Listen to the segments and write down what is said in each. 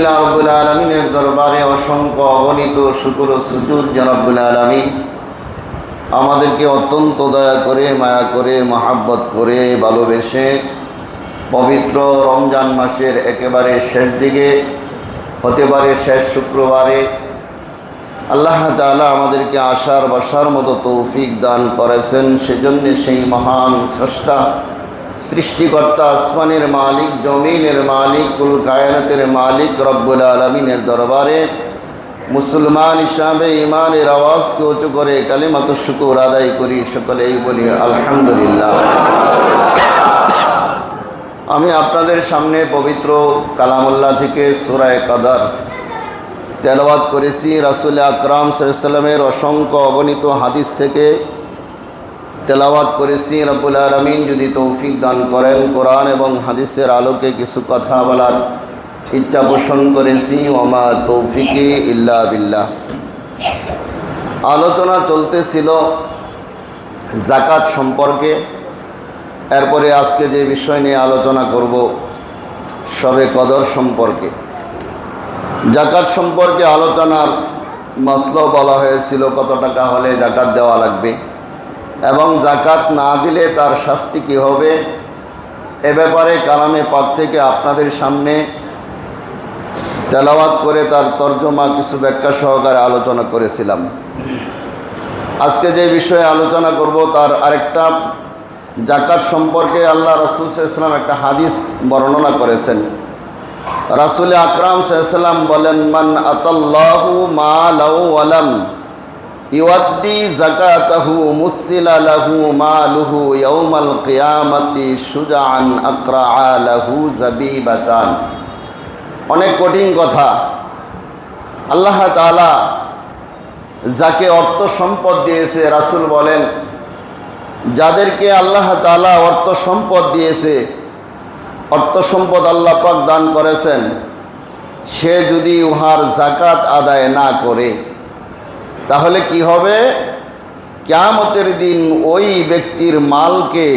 আলহামদুলিল্লাহ রব্বুল আলামিনের দরবারে অসংখ্য অগণিত শুকর ও সুজুদ যে রব্বুল আলামিন আমাদেরকে অত্যন্ত দয়া করে, মায়া করে, মহাব্বত করে, ভালোবেসে পবিত্র রমজান মাসের একেবারে শেষ দিকে হতে পারে শেষ শুক্রবারে আল্লাহ তাআলা আমাদেরকে আসার বসার মতো তৌফিক দান করেছেন। সেজন্য সেই মহান স্রষ্টা, সৃষ্টিকর্তা, আসমানের মালিক, জমিনের মালিক, কুল কায়নাতের মালিক রব্বুল আলামিনের দরবারে মুসলমান হিসাবে ইমানের আওয়াজকে উঁচু করে কালিমাতুশ শুকর আদায় করি। সকলেই বলি আলহামদুলিল্লাহ। আমি আপনাদের সামনে পবিত্র কালামুল্লাহ থেকে সূরা কদর তেলাওয়াত করেছি। রাসূল আকরাম সাল্লাল্লাহু আলাইহি ওয়াসাল্লামের অসংখ্য অগণিত হাদিস থেকে তেলাওয়াত করেছি। রব্বুল আলামিন যদি তৌফিক দান করেন, কোরআন এবং হাদিসের আলোকে কিছু কথা বলার ইচ্ছা পোষণ করেছি। ওমা তৌফিকি ইল্লা বিল্লাহ। আলোচনা চলতেছিল যাকাত সম্পর্কে। এরপরে আজকে যে বিষয় নিয়ে আলোচনা করব শবে কদর সম্পর্কে। যাকাত সম্পর্কে আলোচনার মাসলা বলা হয়েছিল কত টাকা হলে যাকাত দেওয়া লাগবে এবং যাকাত না দিলে তার শাস্তি কী হবে। এ ব্যাপারে কালামে পাক থেকে আপনাদের সামনে তেলাওয়াত করে তার তর্জমা কিছু ব্যাখ্যা সহকারে আলোচনা করেছিলাম। আজকে যে বিষয়ে আলোচনা করব তার আরেকটা যাকাত সম্পর্কে আল্লাহ রাসূল সাল্লাল্লাহু আলাইহি ওয়াসাল্লাম একটা হাদিস বর্ণনা করেছেন। রাসূল আকরাম সাল্লাল্লাহু আলাইহি ওয়াসাল্লাম বলেন, মান আতাল্লাহু মালাহু ওয়ালাম ইউদ্দি যাকাতাহু মুসিলা লাহু মালুহু ইয়াউমাল কিয়ামাতি শুজাআন আকরাআ লাহু যাবিবাতান। অনেক কঠিন কথা। আল্লাহ তাআলা যাকে অর্থ সম্পদ দিয়েছে, রাসূল বলেন যাদেরকে আল্লাহ তাআলা অর্থ সম্পদ দিয়েছে, অর্থ সম্পদ আল্লাহ পাক দান করেছেন, সে যদি উহার যাকাত আদায় না করে তাহলে কি হবে? কিয়ামতের দিন ওই ব্যক্তির মালকে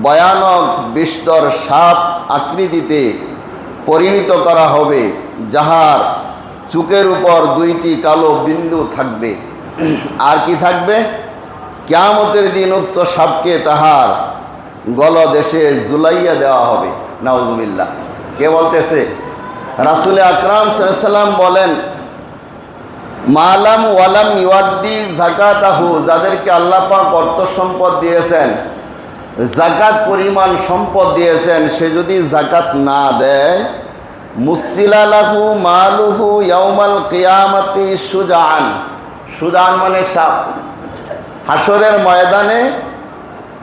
ভয়ানক বিস্তর সাপ আকৃতিতে পরিণত করা হবে, যাহার চোখের উপর দুইটি কালো বিন্দু থাকবে। আর কি থাকবে? কিয়ামতের দিন উক্ত সাপকে তাহার গলদেশে ঝুলাইয়া দেওয়া হবে। নাউজুবিল্লাহ। কে বলতেছে? রাসূল আকরাম সাল্লাল্লাহু আলাইহি ওয়াসাল্লাম বলেন, মালাম ওয়ালাম ইউদ্দি যাকাতাহু, যাদেরকে আল্লাহ পাক অর্থ সম্পদ দিয়েছেন, যাকাত পরিমাণ সম্পদ দিয়েছেন, সে যদি যাকাত না দেয়, মুসিলা লাহু মালুহু ইয়াউমাল কিয়ামাতি শুজাআন। শুজাআন মানে সাপ। হাসরের ময়দানে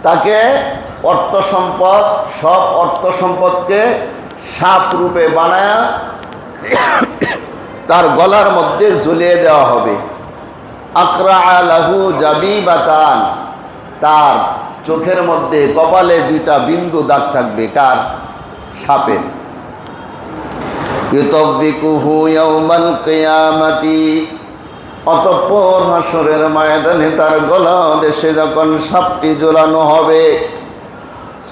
তাকে অর্থ সম্পদ, সব অর্থ সম্পদকে সাপ রূপে বানায়া তার গলার মধ্যে ঝুলিয়ে দেওয়া হবে। আকরাআ লাহু যাবিবাতান, তার চোখের মধ্যে, কপালে দুইটা বিন্দু দাগ থাকবে। কার? সাপের। ইউতাব্বিকুহু ইয়াউমাল কিয়ামাতি, অতঃপর হাসরের ময়দানে তার গলা দেশে যখন সাপটি ঝোলানো হবে,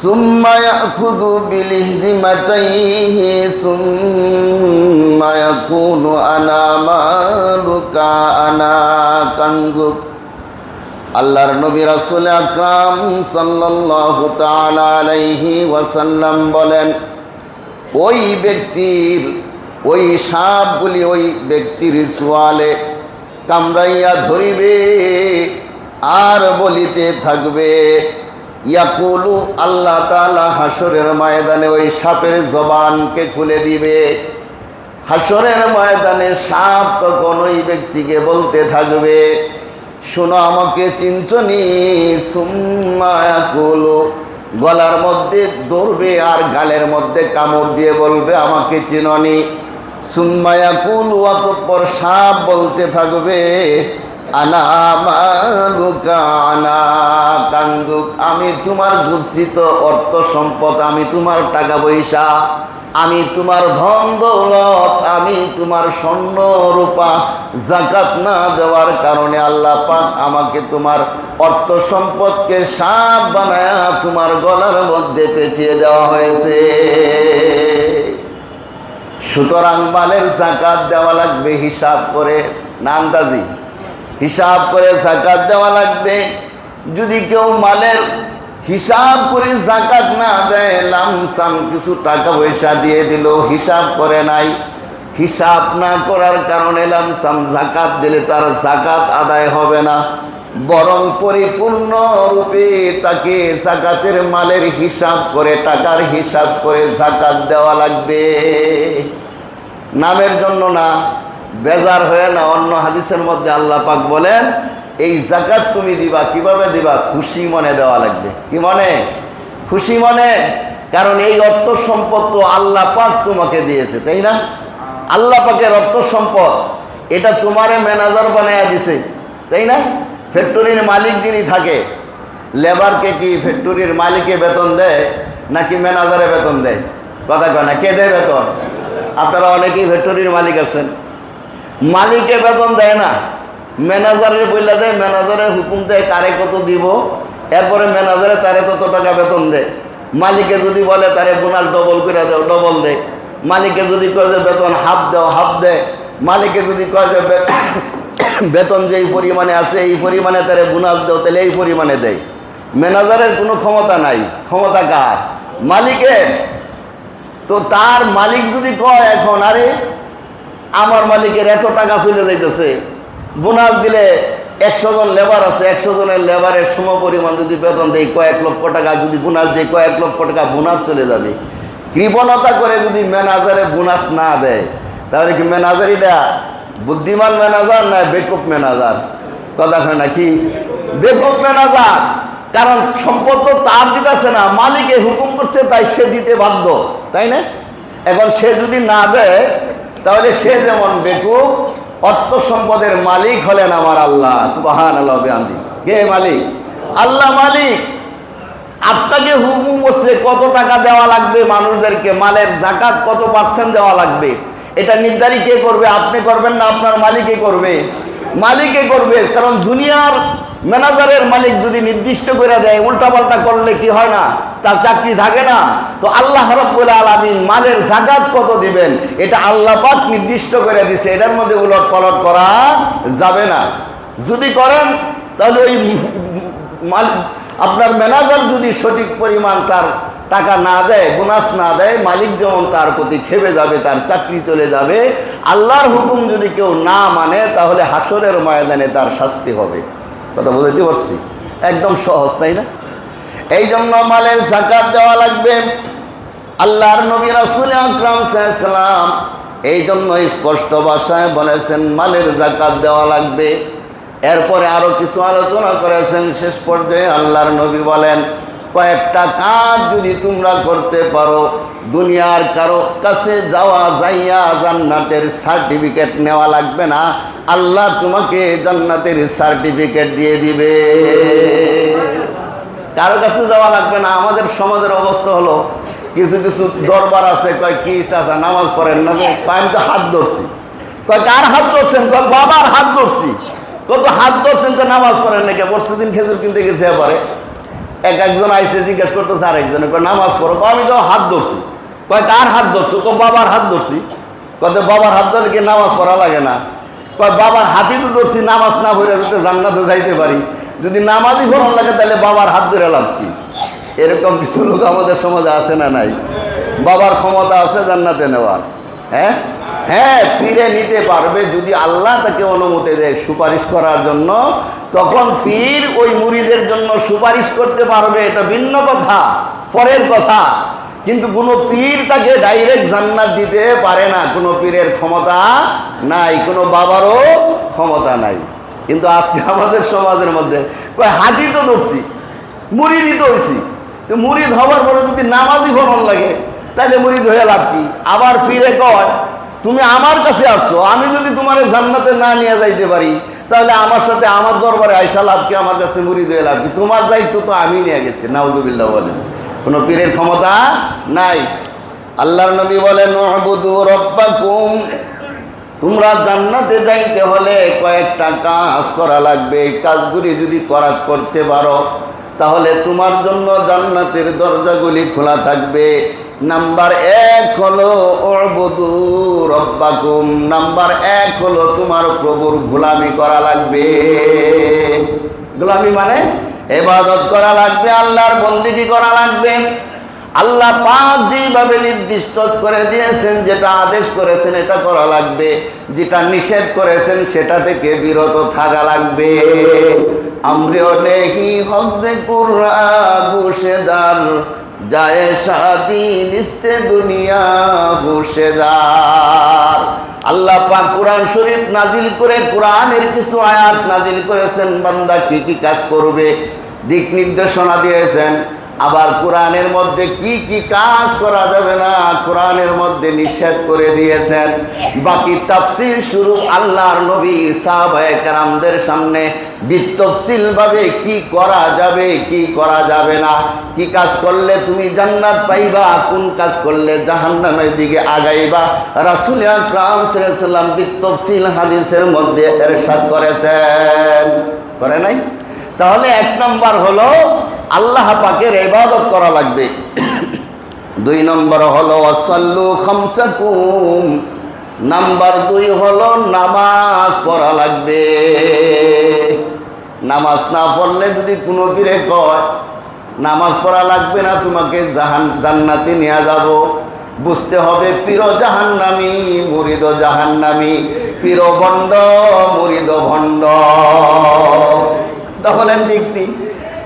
সুম্মা ইয়াখুযু বিলিহদিমাতাইহি সুম্মা ইয়াকুনু আনা মালুকা আনা কানজুক। আল্লাহর নবী রাসূল আকরাম সাল্লাল্লাহু তাআলা আলাইহি ওয়াসাল্লাম বলেন, ওই ব্যক্তির, ওই সাপগুলি ওই ব্যক্তির চোয়ালে কামড়াইয়া ধরিবে আর বলিতে থাকবে, ইয়াকুলু, আল্লাহ তাআলা হাসরের ময়দানে ওই সাপের জবানকে খুলে দিবে। হাসরের ময়দানে সাপ তখন ওই ব্যক্তিকে বলতে থাকবে, শোনো, আমাকে চিনছনি? সুম্মা ইয়াকুলু, গলার মধ্যে ধরবে আর গালের মধ্যে কামড় দিয়ে বলবে, আমাকে চিননি? সুম্মা ইয়াকুলু, অতঃপর সাপ বলতে থাকবে, আনা মালুকা আনা কানজুক, আমি তোমার গচ্ছিত অর্থ সম্পদ, আমি তোমার টাকা পয়সা, আমি তোমার ধন দৌলত, আমি তোমার স্বর্ণ রূপা যাকাত না দেওয়ার কারণে আল্লাহ পাক আমাকে তোমার অর্থ সম্পদকে সাপ বানায়া তোমার গলার মধ্যে পেঁচিয়ে দেওয়া হয়েছে। সুতরাং মালের যাকাত দেওয়া লাগবে হিসাব করে, না আন্দাজি হিসাব করে যাকাত দেওয়া লাগবে। যদি কেউ মালের হিসাব করে যাকাত না দেয়, লামসাম কিছু টাকা পয়সা দিয়ে দিল, হিসাব করে নাই, হিসাব না করার কারণে লামসাম যাকাত দিলে তার যাকাত আদায় হবে না, বরং পরিপূর্ণ রূপে তাকে যাকাতের মালের হিসাব করে, টাকার হিসাব করে যাকাত দেওয়া লাগবে। নামের জন্য না, বেজার হয়ে না। অন্য হাদিসের মধ্যে আল্লাহ পাক বলেন এই যাকাত তুমি দিবা, কিভাবে দিবা? খুশি মনে দেওয়া লাগবে। কি মনে? খুশি মনে। কারণ এই অর্থ সম্পদ তো আল্লাহ পাক তোমাকে দিয়েছে, তাই না? আল্লাহ পাকের অর্থ সম্পদ, এটা তোমারে ম্যানেজার বানায়া দিছে, তাই না? ফ্যাক্টরির মালিক যিনি থাকে, লেবারকে কি ফ্যাক্টরির মালিকে বেতন দেয় নাকি ম্যানেজারে বেতন দেয়? কথা কয় না, কে দেয় বেতন? আপনারা অনেকেই ফ্যাক্টরির মালিক আছেন, মালিকে বেতন দেয় না, ম্যানেজারের বইলা দেয়, ম্যানেজারের হুকুম দেয় কারে কত দিব, এরপরে ম্যানেজারে তারে তত টাকা বেতন দেয়। মালিকে যদি বলে তারে বোনাস ডবল করে দেও, ডবল দেয়। মালিকে যদি কয় যে বেতন হাফ দেও, হাফ দেয়। মালিকে যদি কয় যে বেতন যেই পরিমাণে আছে এই পরিমাণে তারে বোনাস দেও, তাহলে এই পরিমাণে দেয়। ম্যানেজারের কোনো ক্ষমতা নাই, ক্ষমতা কার? মালিকের। তো তার মালিক যদি কয় এখন আরে আমার মালিকের এত টাকা চলে যাইতেছে, বোনাস দিলে 100 জন লেবার আছে, 100 জনের লেবারের সম পরিমাণ যদি বেতন দেয়, কয়েক লক্ষ টাকা যদি বোনাস দেয়, কয়েক লক্ষ টাকা বোনাস চলে যাবে। কৃপণতা করে যদি ম্যানেজারে বোনাস না দেয়, তাহলে কি ম্যানেজার এটা বুদ্ধিমান ম্যানেজার না বেকুব ম্যানেজার? কথা হয় না কি? বেকুব ম্যানেজার। কারণ সম্পদ তো তার দিতেছে না, মালিকে হুকুম করছে তাই সে দিতে বাধ্য, তাই না? এখন সে যদি না দেয় তাহলে সে যেমন বেকুব, অর্থ সম্পদের মালিক হলেন আমার আল্লাহ সুবহানাল্লাহ বিহামদি। কে মালিক? আল্লাহ মালিক। আপনাকে হুকুম করছে কত টাকা দেওয়া লাগবে মানুষদেরকে, মালের যাকাত কত % দেওয়া লাগবে, এটা নির্ধারিত কে করবে? আপনি করবেন না, আপনার মালিকই করবে? মালিকই করবে। কারণ দুনিয়ার ম্যানেজারের মালিক যদি নির্দিষ্ট করে দেয়, উল্টাপাল্টা করলে কি হয় না? তার চাকরি থাকে না। তো আল্লাহ রাব্বুল আলামিন মালের যাকাত কত দিবেন এটা আল্লাহ পাক নির্দিষ্ট করে দিছে, এটার মধ্যে উলট পালট করা যাবে না। যদি করেন তাহলে ওই আপনার ম্যানেজার যদি সঠিক পরিমাণ তার টাকা না দেয়, বোনাস না দেয়, মালিক যেমন তার প্রতি খেপে যাবে, তার চাকরি চলে যাবে। আল্লাহর হুকুম যদি কেউ না মানে তাহলে হাসরের ময়দানে তার শাস্তি হবে। কথা বুঝাইতে পারছি? একদম সহজ, তাই না? এই জন্য মালের যাকাত দেওয়া লাগবে। আল্লাহর নবী রাসূল আকরাম সাল্লাল্লাহু আলাইহি ওয়াসাল্লাম এই জন্য স্পষ্ট ভাষায় বলেছেন মালের যাকাত দেওয়া লাগবে। এরপরে আরো কিছু আলোচনা করেছেন। শেষ পর্যায়ে আল্লাহর নবী বলেন, কয়েকটা কাজ যদি তোমরা করতে পারো, দুনিয়ার কারো কাছে যাওয়া যাইয়া জান্নাতের সার্টিফিকেট নেওয়া লাগবে না, আল্লাহ তোমাকে জান্নাতের সার্টিফিকেট দিয়ে দিবে। কারো কাছে যাওয়া লাগবে না। আমাদের সমাজের অবস্থা হলো, কিছু কিছু দরবার আছে, কয় কি চাচা নামাজ পড়েন না? আমি তো হাত ধরছি। কয় কার হাত ধরছেন? কয় বাবার হাত ধরছি। কত হাত ধরছেন তো নামাজ পড়েন নাকি? পরশুদিন খেজুর কিনতে গেছে, এবারে একজন আইসে জিজ্ঞেস করতেছে আরেকজনে, কয় নামাজ পড়ো? আমি তো হাত ধরছি। কয় কার হাত ধরছো? কয় বাবার হাত ধরছি। কত বাবার হাত ধরলে কি নামাজ পড়া লাগে না? কয় বাবার হাতই তো ধরছি, নামাজ না পড়ে যাতে জান্নাতে যাইতে পারি। যদি নামাজই পড়ান লাগে তাহলে বাবার হাত ধরে লাভ কি? এরকম কিছু লোক আমাদের সমাজে আছে না নাই? বাবার ক্ষমতা আছে জান্নাতে নেওয়ার। হ্যাঁ হ্যাঁ, পীরে নিতে পারবে যদি আল্লাহ তাকে অনুমতি দেয় সুপারিশ করার জন্য, তখন পীর ওই মুরিদের জন্য সুপারিশ করতে পারবে, এটা ভিন্ন কথা, পরের কথা। কিন্তু কোনো পীর তাকে ডাইরেক্ট জান্নাত দিতে পারে না। কোনো পীরের ক্ষমতা নাই, কোনো বাবারও ক্ষমতা নাই। কিন্তু আজকে আমাদের সমাজের মধ্যে কয় হাতি তো ধরছি, মুরিদই তো হয়েছি। তো মুরিদ হওয়ার পরে যদি নামাজই ভ্রমণ লাগে তাহলে মুরিদ হয়ে লাভ কি? আবার ফিরে কয় তুমি আমার কাছে আসছো, আমি যদি তোমার জান্নাতে না নিয়ে যাইতে পারি তাহলে আমার সাথে আমার দরবারে আয়সা লাভ কি? আমার কাছে মুরিদ হয়ে লাভ কি? তোমার দায়িত্ব তো আমি নিয়ে গেছি। নাউযুবিল্লাহ বলেন, কোনো পীরের ক্ষমতা নাই। আল্লাহর নবী বলেন উবুদু রাব্বাকুম, তোমরা জান্নাতে যাইতে হলে কয়েকটা কাজ করা লাগবে। এই কাজগুলি যদি করতে পারো তাহলে তোমার জন্য জান্নাতের দরজাগুলি খোলা থাকবে। নাম্বার 1 হলো উবুদু রাব্বাকুম, নাম্বার 1 হলো তোমার প্রভুর গোলামি করা লাগবে। গোলামি মানে ইবাদত করা লাগবে, আল্লাহর বন্দেগী করা লাগবে। আল্লাহ পাক যেভাবে নির্দিষ্ট করে দিয়েছেন, যেটা আদেশ করেছেন এটা করা লাগবে, যেটা নিষেধ করেছেন সেটা থেকে বিরত থাকা লাগবে। আমরিও নেহি হক যে কুরআন গুশেদার যায় শাদি নিস্তে দুনিয়া হুশেদার। আল্লাহ পাক কোরআন শরীফ নাজিল করে কোরআনের কিছু আয়াত নাজিল করেছেন, বান্দা কি কি কাজ করবে দিক নির্দেশনা দিয়েছেন। আবার কোরআনের মধ্যে কি কি কাজ করা যাবে না কোরআনের মধ্যে নিষেধ করে দিয়েছেন। বাকি তাফসীর শুরু আল্লাহর নবী সাহাবায়ে কেরামদের সামনে বিতফসিল ভাবে কি করা যাবে কি করা যাবে না, কি কাজ করলে তুমি জান্নাত পাইবা, কোন কাজ করলে জাহান্নামের দিকে আগাইবা, রাসূল আকরাম সাল্লাল্লাহু আলাইহি ওয়াসাল্লাম বিতফসিল হাদিসের মধ্যে ইরশাদ করেছেন, করে নাই? তাহলে 1 নম্বর হলো আল্লাহ পাকের ইবাদত করা লাগবে। 2 নম্বর হলো ওয়াসাল্লু খামসাকুম, নাম্বার 2 হলো নামাজ পড়া লাগবে। নামাজ না পড়লে যদি কোনো পীরে কয় নামাজ পড়া লাগবে না, তোমাকে জান্নাতে নিয়ে যাব, বুঝতে হবে পীর জাহান্নামী মুরিদ জাহান্নামী, পীর ভণ্ড মুরিদ ভণ্ড। তাহলে ঠিক নেই,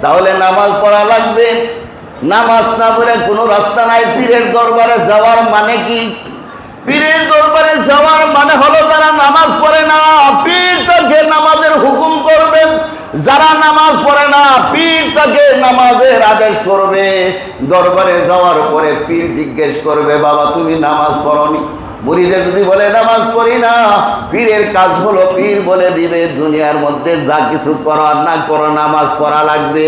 তাহলে নামাজ পড়া লাগবে। নামাজ না পড়ে কোনো রাস্তা নাই। পীরের দরবারে যাওয়ার মানে কি? পীরের দরবারে যাওয়ার মানে হলো যারা নামাজ পড়ে না পীর তাকে নামাজের হুকুম করবে, যারা নামাজ পড়ে না পীর তাকে নামাজের আদেশ করবে। দরবারে যাওয়ার পরে পীর জিজ্ঞেস করবে, বাবা তুমি নামাজ পড়নি? মুরিদে যদি বলে নামাজ পড়ি না, পীরের কাজ হলো পীর বলে দিবে দুনিয়ার মধ্যে যা কিছু করার না করো নামাজ পড়া লাগবে।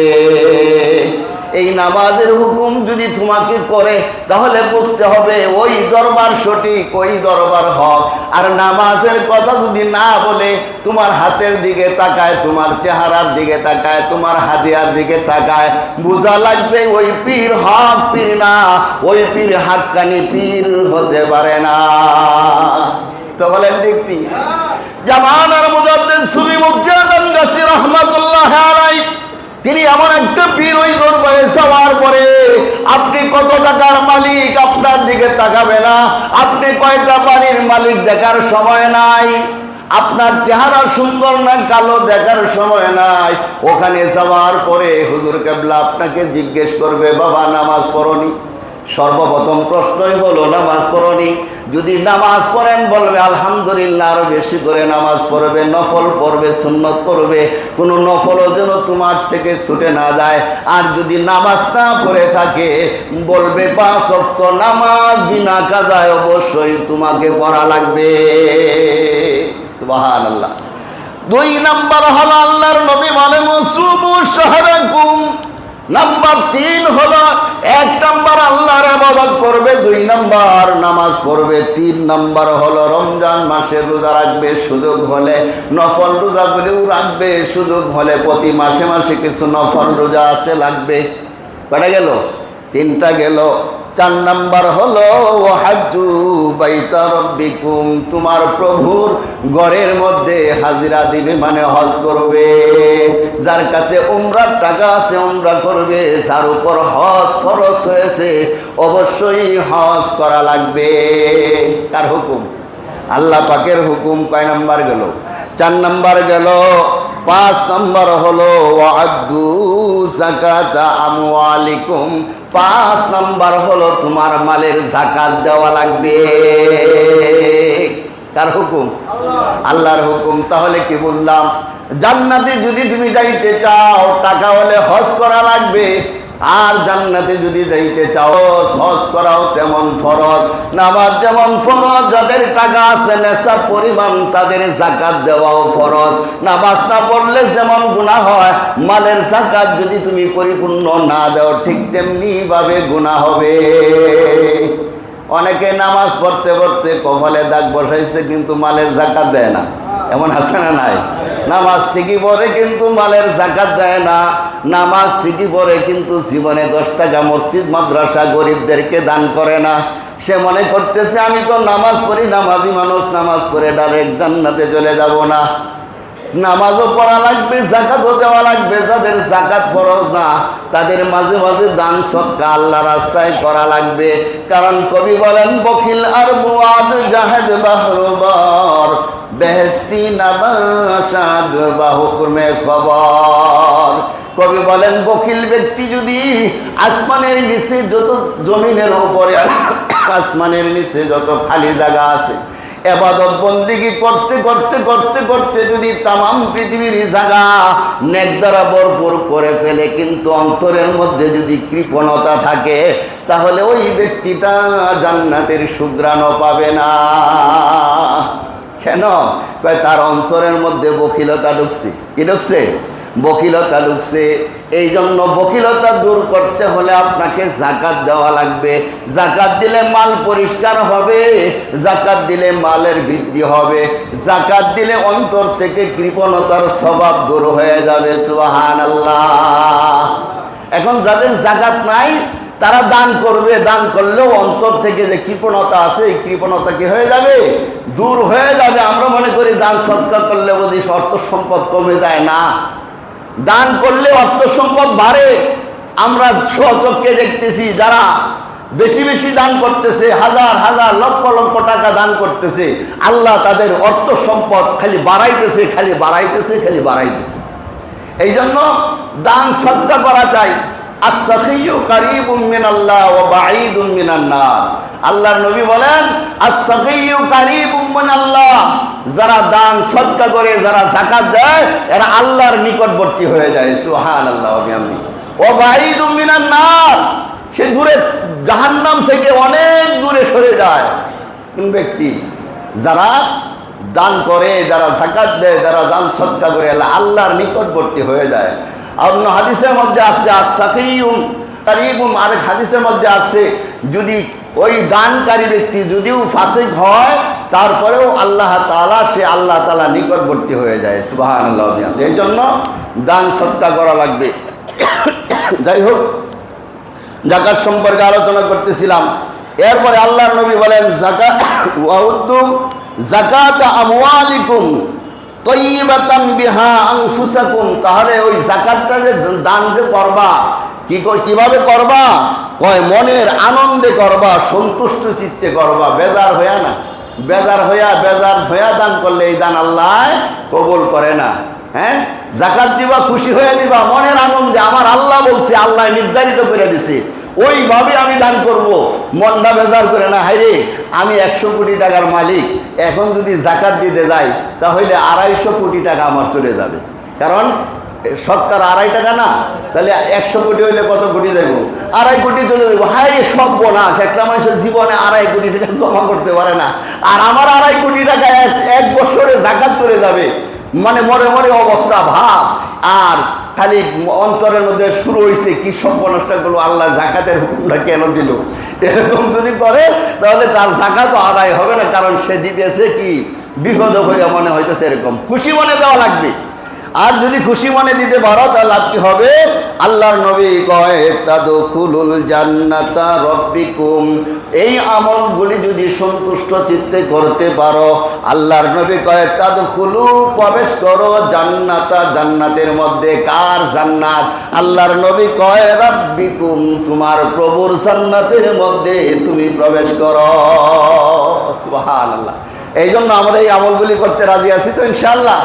এই নামাজের হুকুম যদি তোমাকে করে তাহলে বুঝতে হবে ওই দরবার সঠিক, ওই দরবার হক। আর নামাজের কথা যদি না বলে তোমার হাতের দিকে তাকায়, তোমার চেহারার দিকে তাকায়, তোমার হাদিয়ার দিকে তাকায়, বোঝা লাগবে ওই পীর হক পীর না, ওই পীর হাক্কানি পীর হতে পারে না। তো বলেন ঠিক কি? জামানার মুজাদ্দিদ সুফি মুফতি আযম গাছি রাহমাতুল্লাহ আলাইহি তিনি এমন একটা পীর, ওই দরবারে যাওয়ার পরে আপনি কত টাকার মালিক আপনার দিকে তাকাবে না, আপনি কয়টা বাড়ির মালিক দেখার সময় নাই, আপনার চেহারা সুন্দর না কালো দেখার সময় নাই। ওখানে যাওয়ার পরে হুজুর কেবলা আপনাকে জিজ্ঞেস করবে, বাবা নামাজ পড়নি? সর্বপ্রথম প্রশ্নই হলো নামাজ পড়নি? যদি নামাজ পড়েন বলবে আলহামদুলিল্লাহ, আরো বেশি করে নামাজ পড়বে, নফল পড়বে, সুন্নত পড়বে, কোনো নফলও যেন তোমার থেকে ছুটে না যায়। আর যদি নামাজ না পড়ে থাকে বলবে 5 ওয়াক্ত নামাজ বিনা কাজায় অবশ্যই তোমাকে পড়া লাগবে। সুবহানাল্লাহ। 2 নম্বর হলো আল্লাহর নবী বলেন সুবু শাহরাকুম। নাম্বার 3 হলো 1 নম্বর আল্লাহর ইবাদত করবে, 2 নম্বর নামাজ পড়বে, 3 নম্বর হলো রমজান মাসে রোজা রাখবে, সুযোগ হলে নফল রোজাগুলিও রাখবে, সুযোগ হলে প্রতি মাসে মাসে কিছু নফল রোজা আছে লাগবে। কটা গেল? 3টা গেল। 4 নম্বর হলো ওয়াহাজ্জু বাইতা রাব্বিকুম, তোমার প্রভুর ঘরের মধ্যে হাজিরা দিবে মানে হজ করবে। যার কাছে উমরার টাকা আছে উমরা করবে, যার উপর হজ ফরজ হয়েছে অবশ্যই হজ করা লাগবে। কার হুকুম? আল্লাহ পাকের হুকুম। কয় নাম্বার গেল? 4 নাম্বার গেল। 5 নম্বর হলো ওয়াআদ্দু যাকাতা আমওয়ালিকুম, 5 নম্বর হলো তোমার মালের যাকাত দেওয়া লাগবে। কার হুকুম? আল্লাহর হুকুম। তাহলে কি বুঝলাম? জান্নাতে যদি তুমি যাইতে চাও টাকা হলে হজ করা লাগবে, আর জান্নাতে যদি যাইতে চাও হজ করাও তেমন ফরজ, নামাজ যেমন ফরজ, যাদের টাকা আছে নেশা পরিমাণ তাদের যাকাত দেওয়াও ফরজ। নামাজ না পড়লে যেমন গুনাহ হয়, মালের যাকাত যদি তুমি পরিপূর্ণ না দাও ঠিক তেমনি ভাবে গুনাহ হবে। অনেকে নামাজ পড়তে পড়তে কপালে দাগ বসাইছে কিন্তু মালের যাকাত দেয় না, এমন আছে না নাই? নামাজ ঠিকই পড়ে কিন্তু মালের যাকাত দেয় না। নামাজ ঠিকই পড়ে কিন্তু জীবনে 10 টাকা মসজিদ মাদ্রাসা গরিবদেরকে দান করে না। সে মনে করতেছে আমি তো নামাজ পড়ি, নামাজি মানুষ, নামাজ পড়ে ডাইরেক্ট জান্নাতে চলে যাব না। নামাজও পড়া লাগবে, যাকাতও দেওয়া লাগবে। যাদের যাকাত ফরজ না তাদের মাঝে মাঝে দান সদকা আল্লাহ রাস্তায় করা লাগবে। কারণ কবি বলেন বখিল আর বুয়াদ জাহেদ বাহরবার বেহেস্তি নাবাসাদ বাহুখমে খবর। কবি বলেন বখিল ব্যক্তি যদি আসমানের নিচে যত জমিনের উপরে আসমানের নিচে যত খালি জায়গা আছে ইবাদত বন্দেগী করতে করতে করতে করতে যদি তামাম পৃথিবীর জায়গা নেক দ্বারা ভরপুর করে ফেলে কিন্তু অন্তরের মধ্যে যদি কৃপণতা থাকে তাহলে ওই ব্যক্তিটা জান্নাতের সুঘ্রাণও পাবে না। কেন? কয় তার অন্তরের মধ্যে বখিলতা ঢুকছে। কি ঢুকছে? বখিলতা ঢুকছে। এই জন্য বখিলতা দূর করতে হলে আপনাকে যাকাত দেওয়া লাগবে। যাকাত দিলে মাল পরিষ্কার হবে, যাকাত দিলে মালের বৃদ্ধি হবে, যাকাত দিলে অন্তর থেকে কৃপণতার স্বভাব দূর হয়ে যাবে। সুবহানাল্লাহ। এখন যাদের যাকাত নাই তারা দান করবে, দান করলেও অন্তর থেকে যে কৃপণতা আছে এই কৃপণতা কি হয়ে যাবে? দূর হয়ে যাবে। আমরা মনে করি দান সদকা করলে বুঝি অর্থ সম্পদ কমে যায়। না, দান করলে অর্থ সম্পদ বাড়ে। আমরা স্বচক্ষে দেখতেছি যারা বেশি বেশি দান করতেছে, হাজার হাজার লক্ষ লক্ষ টাকা দান করতেছে, আল্লাহ তাদের অর্থ সম্পদ খালি বাড়াইতেছে, খালি বাড়াইতেছে, খালি বাড়াইতেছে। এই জন্য দান সদকা করা চাই। আস-সাখিয়্যু কারীবুম মিনাল্লাহ ওয়া বাঈদুম মিনান নার। আল্লাহর নবী বলেন আস-সাখিয়্যু কারীবুম মিনাল্লাহ, যারা দান সদকা করে, যারা যাকাত দেয় এরা আল্লাহর নিকটবর্তী হয়ে যায়। সুবহানাল্লাহ ওয়া বিহামদিহি। ওয়া বাঈদুম মিনান নার, সে দূরে জাহান্নাম থেকে অনেক দূরে সরে যায়। কোন ব্যক্তি? যারা দান করে, যারা যাকাত দেয়, যারা দান সদকা করে আল্লাহর নিকটবর্তী হয়ে যায়। অন্য হাদিসের মধ্যে আসছে আস-সাখিয়্যু কারীবুম, আরেক হাদিসের মধ্যে আসছে যদি ওই দানকারী ব্যক্তি যদিও ফাসিক হয় তারপরেও আল্লাহ তাআলা সে আল্লাহ তাআলা নিকটবর্তী হয়ে যায়। সুবহানাল্লাহ। এই জন্য দান সদকা করা লাগবে। যাই হোক, যাকাত সম্পর্কে আলোচনা করতেছিলাম। এরপরে আল্লাহর নবী বলেন যাকাত ওয়াউদ্দু যাকাতা আমওয়ালিকুম তয়্যিবাতাম বিহা আনফুসাকুম, তাহলে ওই যাকাতটা যে দান যে করবা কিভাবে করবা? কয় মনের আনন্দে করবা, সন্তুষ্ট চিত্তে করবা, বেজার হইয়া না। বেজার হইয়া দান করলে এই দান আল্লাহ কবুল করে না। হ্যাঁ, যাকাত দিবা খুশি হয়ে দিবা, মনের আনন্দে। আমার আল্লাহ বলছে, আল্লাহ নির্ধারিত করে দিছে, ওইভাবে আমি দান করব। মনটা বেজার করে না, হাইরে আমি 100 কোটি টাকার মালিক, এখন যদি যাকাত দিতে যাই তাহলে 250 কোটি টাকা আমার চলে যাবে। কারণ শতকরা 2.5 টাকা না, তাহলে 100 কোটি হইলে কত কোটি দেবো? 2.5 কোটি চলে যাবো। হায় রে সর্বনাশ, একটা মানুষের জীবনে 2.5 কোটি টাকা জমা করতে পারে না, আর আমার 2.5 কোটি টাকা এক বছরে যাকাত চলে যাবে। মানে মরে মরে অবস্থা ভাব। আর খালি অন্তরের মধ্যে শুরু হয়েছে কি সর্বনষ্ট করলো, আল্লাহ যাকাতের হুকুমটা কেন দিল? এরকম যদি করে তাহলে তার যাকাতও আদায় হবে না, কারণ সে দিতেছে কি বিপদ হইয়া মনে হইতেছে। এরকম খুশি মনে দেওয়া লাগবে। আর যদি খুশি মনে দিতে পারো তাহলে লাভ কি হবে? আল্লাহর নবী কয় তাদখুলুল জান্নাতা রব্বিকুম, এই আমলগুলি যদি সন্তুষ্ট চিত্তে করতে পারো আল্লাহর নবী কয় তাদখুলু, প্রবেশ করো জান্নাতা, জান্নাতের মধ্যে। কার জান্নাত? আল্লাহর নবী কয় রব্বিকুম, তোমার প্রভুর জান্নাতের মধ্যে তুমি প্রবেশ করো। সুবহানাল্লাহ। এই জন্য আমরা এই আমলগুলি করতে রাজি আছি তো ইনশাআল্লাহ।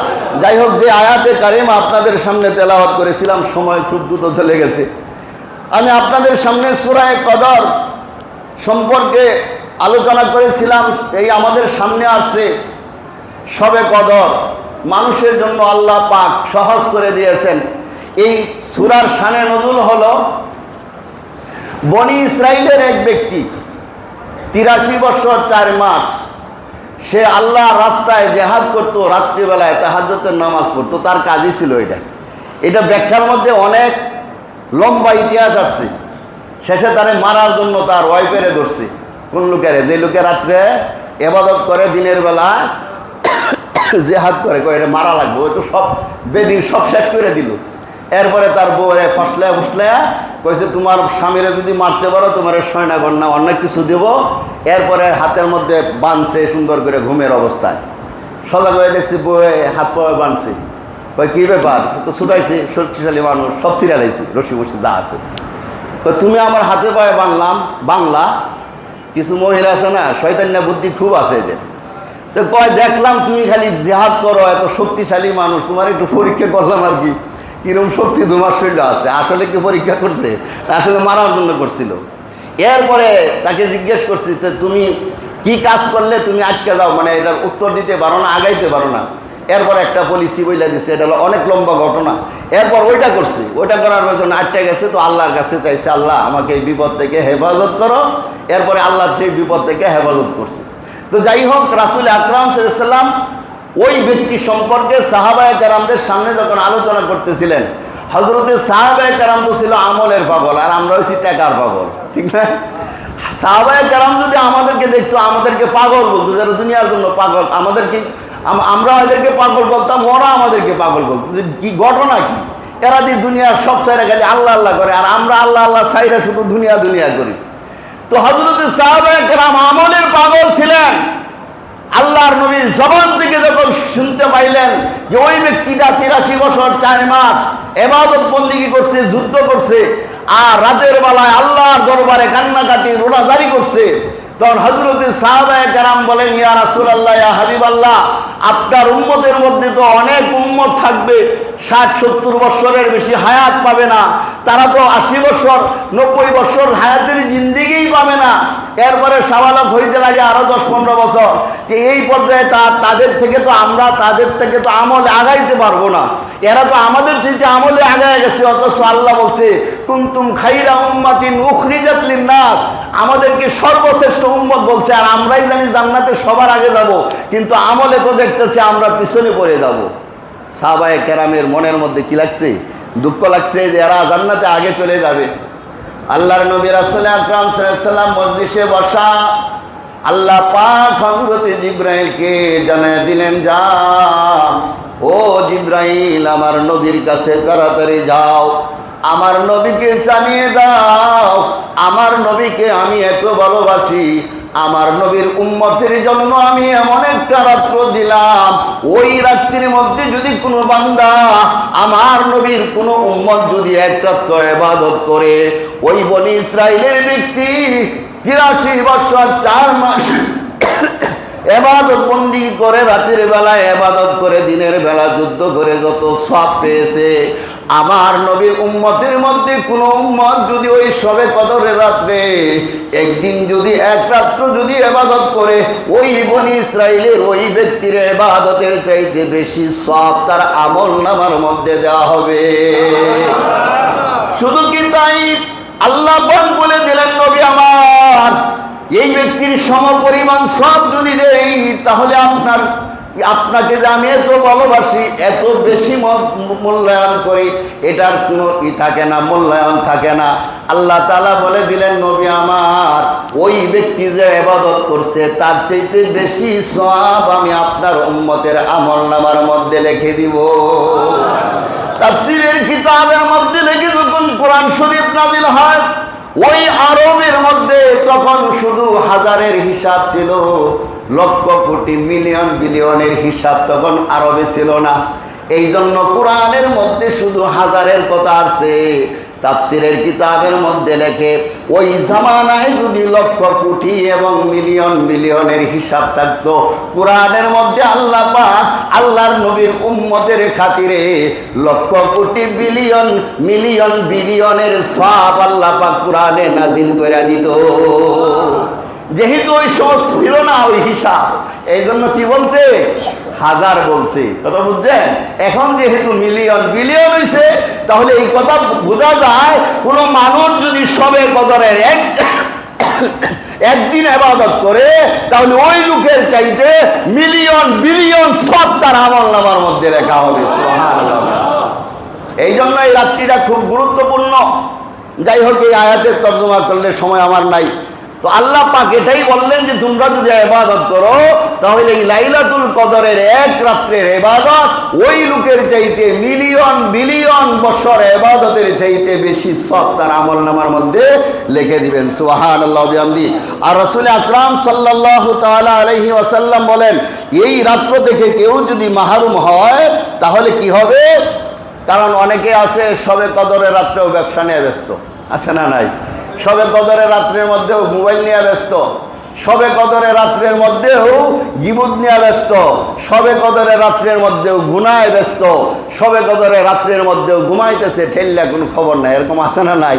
যাই হোক, যে আয়াতে কারিমা আপনাদের সামনে তেলাওয়াত করেছিলাম, সময় খুব দ্রুত চলে গেছে। আমি আপনাদের সামনে সূরা কদর সম্পর্কে আলোচনা করেছিলাম। এই আমাদের সামনে আসছে শবে কদর, মানুষের জন্য আল্লাহ পাক সহজ করে দিয়েছেন। এই সূরার শানে নজুল হলো বনি ইসরাইলের এক ব্যক্তি 83 বছর 4 মাস সে আল্লাহর রাস্তায় জেহাদ করতো, রাত্রিবেলায় তাহাজ্জুদের নামাজ পড়তো, তার কাজই ছিল এটা। এটা ব্যাখ্যার মধ্যে অনেক লম্বা ইতিহাস আসছে। শেষে তারে মারার জন্য তার ওয়াইফেরে ধরছে। কোন লোকেরে? যে লোকে রাত্রে ইবাদত করে, দিনের বেলা জেহাদ করে, এটা মারা লাগবে, ওই তো সব বেদিন সব শেষ করে দিল। এরপরে তার বউরে ফসলায় ফুসলায় কইছে, তোমার স্বামীরে যদি মারতে পারো তোমার সয়না গন্না অনেক কিছু দেব। এরপরে হাতের মধ্যে বাঁধছে সুন্দর করে ঘুমের অবস্থায়। সজাগ হয়ে দেখছি বউয়ে হাত পায়ে বাঁধছে। কই কী ব্যাপার? তো ছুটাইছে, শক্তিশালী মানুষ, সব ছিড়ালাইছে, রশি বসি যা আছে। তুমি আমার হাতে পায়ে বাংলা। কিছু মহিলা আছে না, শয়তান্না বুদ্ধি খুব আছে এদের। তো কয় দেখলাম তুমি খালি জেহাদ করো, এত শক্তিশালী মানুষ, তোমার একটু পরীক্ষা করলাম আর কি, কিরম শক্তি তোমার শরীরে আছে। আসলে কি পরীক্ষা করছে? আসলে মারার জন্য করছিল। এরপরে তাকে জিজ্ঞেস করছি, তো তুমি কি কাজ করলে তুমি আটকে যাও, মানে এটার উত্তর দিতে পারো না, আগাইতে পারো না। এরপর একটা পলিসি বইলা দিচ্ছে, এটা হলো অনেক লম্বা ঘটনা। এরপর ওইটা করছি, ওইটা করার জন্য আটকে গেছে। তো আল্লাহর কাছে চাইছে, আল্লাহ আমাকে এই বিপদ থেকে হেফাজত করো। এরপরে আল্লাহ সেই বিপদ থেকে হেফাজত করছে। তো যাই হোক, রাসূল আকরাম সাল্লাল্লাহু আলাইহি ওয়াসাল্লাম ওই ব্যক্তি সম্পর্কে সাহাবায়ে কেরামদের সামনে যখন আলোচনা করতেছিলেন, হযরতে সাহাবায়ে কেরাম তো ছিল আমলের পাগল, আর আমরা হচ্ছি টাকার পাগল, ঠিক না? সাহাবায়ে কেরাম যদি আমাদেরকে দেখতো, আমাদেরকে পাগল বলতো, যারা দুনিয়ার জন্য পাগল, আমাদেরকে আমরা এদেরকে পাগল বলতাম, ওরা আমাদেরকে পাগল বলতো। কি ঘটনা কি? এরা দিয়ে দুনিয়ার সব সাইরা খালি আল্লাহ আল্লাহ করে, আর আমরা আল্লাহ আল্লাহ সাইরা শুধু দুনিয়া দুনিয়া করি। তো হযরতে সাহাবায়ে কেরাম আমলের পাগল ছিলেন। আল্লাহর নবীর জবান থেকে যখন শুনতে পাইলেন যে ওই ব্যক্তিটা 83 বছর 4 মাস ইবাদত বন্দেগী করছে, যুদ্ধ করছে, আর রাতের বেলায় আল্লাহর দরবারে কান্নাকাটি রোজাদারি করছে, তখন হযরতে সাহাবায়ে কেরাম বলেন, ইয়া রাসূলুল্লাহ, ইয়া হাবিবাল্লাহ, আপনার উম্মতের মধ্যে তো অনেক উম্মত থাকবে 60-70 বছরের বেশি হায়াত পাবে না, তারা তো 80 বছর 90 বছর হায়াতের জিন্দেগিই পাবে না। এরপরে সাবালক হইতে লাগে আরো 10-15 বছর। যে এই পর্যায়ে তাদের থেকে তো আমলে আগাইতে পারবো না, এরা তো আমাদের চাইতে আমলে আগায় গেছে। অথচ আল্লাহ বলছে, কুনতুম খাইরা উম্মাতিন উখরিজাত লিন-নাস, আমাদেরকে সর্বশ্রেষ্ঠ উম্মত বলছে, আর আমরাই জানি জান্নাতে সবার আগে যাব, কিন্তু আমলে তো দেখতেছি আমরা পিছনে পড়ে যাব। সাহাবায়ে কেরামের মনের মধ্যে কি লাগছে? দুঃখ লাগছে যে এরা জান্নাতে আগে চলে যাবে। আল্লাহর নবী রাসূল আকরাম সাল্লাল্লাহু আলাইহি ওয়াসাল্লাম মজলিসে বসা, আল্লাহ পাক হযরত জিবরাইলকে জানিয়ে দিলেন, যা ও জিবরাইল, আমার নবীর কাছে তাড়াতাড়ি যাও, আমার নবীকে জানিয়ে দাও, আমার নবীকে আমি এত ভালোবাসি, আমার নবীর উম্মতের জন্য আমি এমন একটা রাত্র দিলাম, ওই রাত্রির মধ্যে যদি কোনো বান্দা আমার নবীর কোনো উম্মত যদি এক রাত্র ইবাদত করে, ওই বনি ইসরাইলের ব্যক্তি 83 বছর 4 মাস ইবাদত বন্দেগী করে, রাতের বেলায় ইবাদত করে, দিনের বেলা যুদ্ধ করে যত সওয়াব পেয়েছে, আমার নবীর উম্মতের মধ্যে কোনো উম্মত যদি ওই শবে কদরের রাত্রে একদিন যদি এক রাত্র যদি ইবাদত করে, ওই বনি ইসরাইলের ওই ব্যক্তির ইবাদতের চাইতে বেশি সওয়াব তার আমলনামার মধ্যে দেওয়া হবে। শুধু কি তাই, আল্লাহ পাক বলে দিলেন, নবী আমার, এই ব্যক্তির সমপরিমাণ সওয়াব যদি দেই, তাহলে আপনাকে যে আমি এত ভালোবাসি, এত বেশি মূল্যায়ন করি, এটার কোনো থাকে না, মূল্যায়ন থাকে না। আল্লাহ তাআলা বলে দিলেন, নবী আমার, ওই ব্যক্তি যে ইবাদত করছে তার চাইতে বেশি সওয়াব আমি আপনার উম্মতের আমলনামার মধ্যে লিখে দিব। তাফসীরের কিতাবের মধ্যে লিখে, যখন কোরআন শরীফ নাযিল হয়, ওই আরবের মধ্যে তখন শুধু হাজারের হিসাব ছিল, লক্ষ কোটি মিলিয়ন বিলিয়নের হিসাব তখন আরবে ছিল না। এই জন্য কোরআনের মধ্যে শুধু হাজারের কথা আছে। তাফসীরের কিতাবের মধ্যে লেখে, ওই জামানায় যদি লক্ষ কোটি এবং মিলিয়ন বিলিয়নের হিসাব থাকতো, কোরআনের মধ্যে আল্লাহ পাক আল্লাহর নবীর উম্মতের খাতিরে লক্ষ কোটি বিলিয়ন মিলিয়ন বিলিয়নের সওয়াব আল্লাহ পাক কোরআনে নাজিল করে দিত। যেহেতু ওই সময় ছিল না ওই হিসাব, এই জন্য কি বলছে? হাজার বলছে। কথা বুঝছেন? এখন যেহেতু মিলিয়ন বিলিয়ন হয়েছে, তাহলে এই কথা বোঝা যায়, কোনো মানুষ যদি শবে কদরের একদিন ইবাদত করে, তাহলে ওই লোকের চাইতে মিলিয়ন বিলিয়ন সওয়াব তার আমলনামার মধ্যে লেখা হবে। সুবহানাল্লাহ। এই জন্য এই রাত্রিটা খুব গুরুত্বপূর্ণ। যাই হোক, এই আয়াতের তর্জমা করলে সময় আমার নাই, তো আল্লাহ পাক এটাই বললেন যে তোমরা যদি ইবাদত করো তাহলে এই লাইলাতুল কদরের এক রাত্রের ইবাদত ওই লোকের চাইতে মিলিয়ন বিলিয়ন বছর ইবাদতের চাইতে বেশি সওয়াব তার আমলনামার মধ্যে লিখে দিবেন। সুবহানাল্লাহ ওয়া বিহামদি। আর রাসূল আকরাম সাল্লাল্লাহু তাআলা আলাইহি ওয়াসাল্লাম বলেন, এই রাত্র থেকে কেউ যদি মাহরুম হয় তাহলে কি হবে? কারণ অনেকে আছে শবে কদরের রাত্রেও ব্যবসা নিয়ে ব্যস্ত, আছে না নাই? শবে কদরের রাত্রের মধ্যেও মোবাইল নিয়ে ব্যস্ত, শবে কদরের রাত্রের মধ্যেও গীবত নিয়ে ব্যস্ত, শবে কদরের রাত্রের মধ্যেও গুনায় ব্যস্ত, শবে কদরের রাত্রের মধ্যেও ঘুমাইতেছে, ঠেললে কোনো খবর নাই। এরকম আছে না নাই?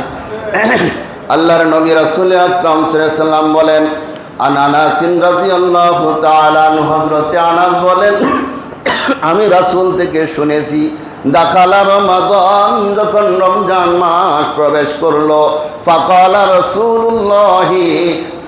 আল্লাহর নবী রাসূল আকরাম সাল্লাল্লাহু আলাইহি ওয়াসাল্লাম বলেন, আন আনাস রাদিয়াল্লাহু তাআলা আনহু, হযরত আনাস বলেন, আমি রাসূল থেকে শুনেছি, দাখালা রমাদান, যখন রমজান মাস প্রবেশ করলো, ফাকালা রাসূলুল্লাহি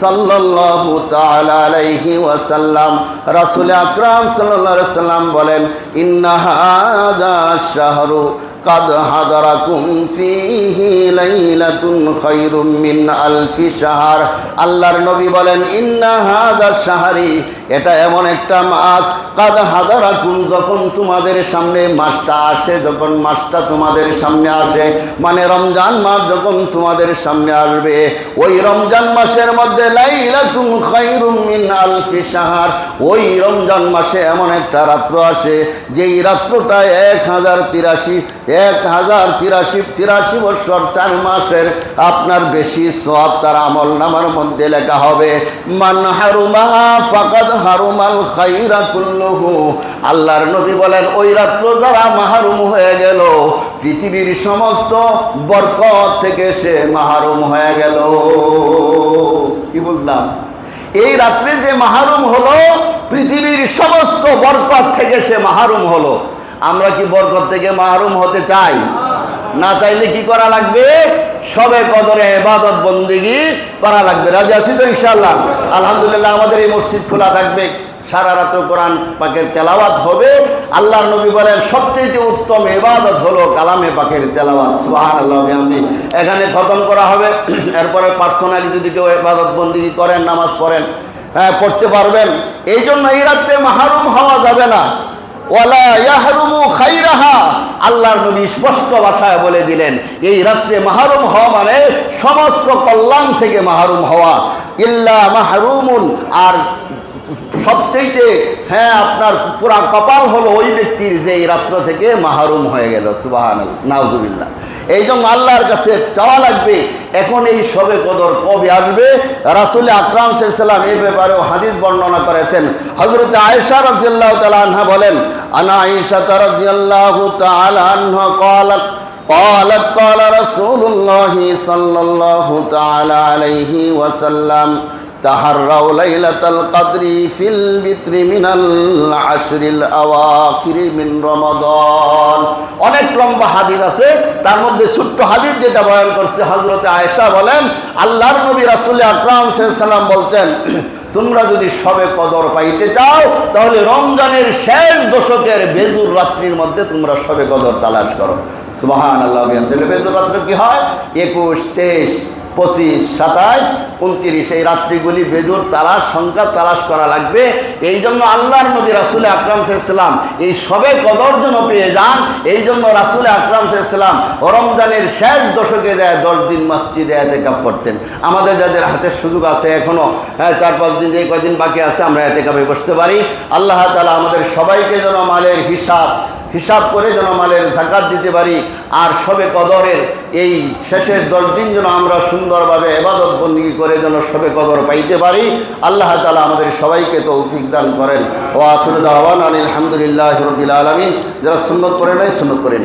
সাল্লাল্লাহু তাআলা আলাইহি ওয়াসাল্লাম, রাসূল আকরাম সাল্লাল্লাহু আলাইহি ওয়াসাল্লাম বলেন, ইন্না হাযা শাহরু কাদ হাদারাকুম ফীহি লাইলাতুন খায়রুম মিন আলফি শাহর। আল্লাহর নবী বলেন, ইন্না হাযা শাহরি, এটা এমন একটা মাস, কাদ হাদারাকুম, যখন তোমাদের সামনে মাসটা আসে, যখন মাসটা তোমাদের সামনে আসে, মানে রমজান মাস যখন তোমাদের সামনে আসবে, ওই রমজান মাসের মধ্যে লাইলাতুন খায়রুম মিন আলফি শাহর, ওই রমজান মাসে এমন একটা রাত্র আসে যেই রাত্রটা 1083 বছর 4 মাসের আপনার বেশি সওয়াব তার আমলনামার মধ্যে লেখা হবে। মান হারুমাহা ফাকাদ হারুমাল খায়রা কুল্লুহু। আল্লাহর নবী বলেন, ওই রাত্র যারা মাহরুম হয়ে গেল, পৃথিবীর সমস্ত বরকত থেকে সে মাহরুম হয়ে গেল। কি বললাম? এই রাত্রে যে মাহরুম হলো, পৃথিবীর সমস্ত বরকত থেকে সে মাহরুম হলো। আমরা কি বরকত থেকে মাহরুম হতে চাই? না চাইলে কি করা লাগবে? শবে কদরে ইবাদত বন্দেগী করা লাগবে। রাজি আছি তো ইনশাআল্লাহ? আলহামদুলিল্লাহ, আমাদের এই মসজিদ খোলা থাকবে, সারা রাত কোরআন পাকের তেলাওয়াত হবে। আল্লাহর নবী বলেন, সবচেয়ে উত্তম ইবাদত হলো কালামে পাকের তেলাওয়াত। সুবহানাল্লাহ ওয়া বিহামদি। এখানে খতম করা হবে, এরপরে পার্সোনালি যদি কেউ ইবাদত বন্দেগী করেন, নামাজ পড়েন, হ্যাঁ পড়তে পারবেন। এই জন্য এই রাত্রে মাহরুম হওয়া যাবে না। ওয়ালা ইয়াহরুমু খাইরাহা, আল্লাহর নবী স্পষ্ট ভাষায় বলে দিলেন, এই রাত্রে মাহরুম হওয়া মানে সমস্ত কল্যাণ থেকে মাহরুম হওয়া। ইল্লা মাহরুমুন, আর সবচেয়ে আপনার পুরা কপাল হলো ওই ব্যক্তির যে এই রাত্র থেকে মাহরুম হয়ে গেল। সুবহানাল্লাহ, নাউজুবিল্লাহ। এই জন্য আল্লাহর কাছে চাওয়া লাগবে, এখন এই শবে কদর কবে আসবে? রাসূল আকরাম সাল্লাল্লাহু আলাইহি ওয়াসাল্লাম এই ব্যাপারেও হাদিস বর্ণনা করেছেন। হযরত আয়েশা রাদিয়াল্লাহু তাআলা আনহা বলেন, আনা আয়েশা রাদিয়াল্লাহু তাআলা আনহা قالت قال رسول الله صلى الله تعالى عليه وسلم তাহাররাউ লাইলাতুল কদরি ফিল বিত্রি মিনাল আশরিল আওয়াখিরি মিন রমাদান। অনেক লম্বা হাদিস আছে, তার মধ্যে ছোট্ট হাদিস যেটা বয়ান করছে হযরত আয়েশা বলেন, আল্লাহর নবী রাসূল আকরাম সাল্লাল্লাহু আলাইহি ওয়াসাল্লাম বলছেন, তোমরা যদি শবে কদর পাইতে চাও তাহলে রমজানের শেষ দশকের বেজুর রাত্রির মধ্যে তোমরা শবে কদর তালাশ করো। সুবহানাল্লাহ। বেজুর রাত্রি কি হয়? 21, 23, 25, 27, 29 এই রাত্রিগুলি বেজুর তালাশ, সংখ্যা তালাশ করা লাগবে। এই জন্য আল্লাহর নবী রাসূল আকরাম সাল্লাল্লাহু আলাইহি ওয়াসাল্লাম এই শবে কদর জন্য পেয়ে যান। এই জন্য রাসূল আকরাম সাল্লাল্লাহু আলাইহি ওয়াসাল্লাম রমজানের শেষ দশকে যায় 10 দিন মসজিদে ইতিকাফ করতেন। আমাদের যাদের হাতে সুযোগ আছে এখনো 4-5 দিন, যে কয়দিন বাকি আছে আমরা ইতিকাফে বসতে পারি। আল্লাহ তাআলা আমাদের সবাইকে যেন মালের হিসাব করে যেন মালের যাকাত দিতে পারি, আর শবে কদরের এই শেষের 10 দিন যেন আমরা সুন্দরভাবে ইবাদত বন্দেগী করে যেন শবে কদর পাইতে পারি। আল্লাহ তাআলা আমাদের সবাইকে তৌফিক দান করেন। ওয়া আখিরু দাওয়ানা আলহামদুলিল্লাহি রাব্বিল আলামিন। যারা সুন্নত পড়ে নাই সুন্নত পড়ে